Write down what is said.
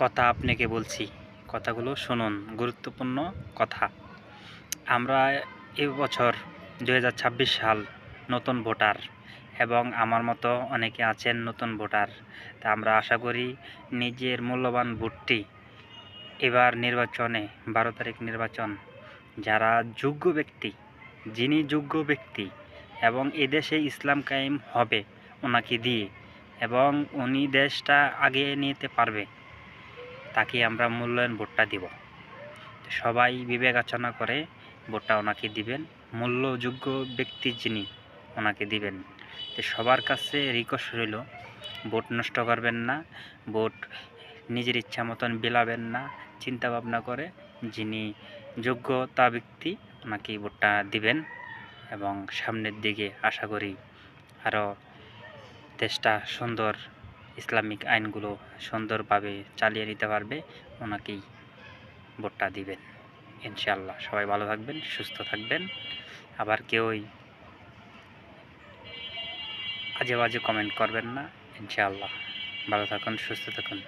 কথা আপনাকে বলছি, কথাগুলো শুনুন, গুরুত্বপূর্ণ কথা। আমরা এবছর 2026 সাল নতুন ভোটার এবং আমার মতো অনেকে আছেন নতুন ভোটার। তা আমরা আশা করি নিজের মূল্যবান ভোটটি এবার নির্বাচনে 12 তারিখ নির্বাচন যারা যোগ্য ব্যক্তি, যিনি যোগ্য ব্যক্তি এবং এদেশে ইসলাম কায়েম হবে ওনাকে দিয়ে এবং উনি দেশটা আগিয়ে নিতে পারবে, তাকে আমরা মূল্যায়ন ভোটটা দিব। সবাই বিবেচনা করে ভোটটা ওনাকে দিবেন, মূল্যযোগ্য ব্যক্তি যিনি ওনাকে দিবেন। তো সবার কাছে রিকোয়েস্ট রইল, ভোট নষ্ট করবেন না, ভোট নিজের ইচ্ছা মতন বিলাবেন না, চিন্তা ভাবনা করে যিনি যোগ্যতা ব্যক্তি ওনাকে ভোটটা দিবেন এবং সামনের দিকে আশা করি আরও দেশটা সুন্দর, ইসলামিক আইনগুলো সুন্দরভাবে চালিয়ে নিতে পারবে, ওনাকেই ভোটটা দিবেন ইনশাআল্লাহ। সবাই ভালো থাকবেন, সুস্থ থাকবেন। আবার কেউই আজে বাজে কমেন্ট করবেন না ইনশাআল্লাহ। ভালো থাকুন, সুস্থ থাকুন।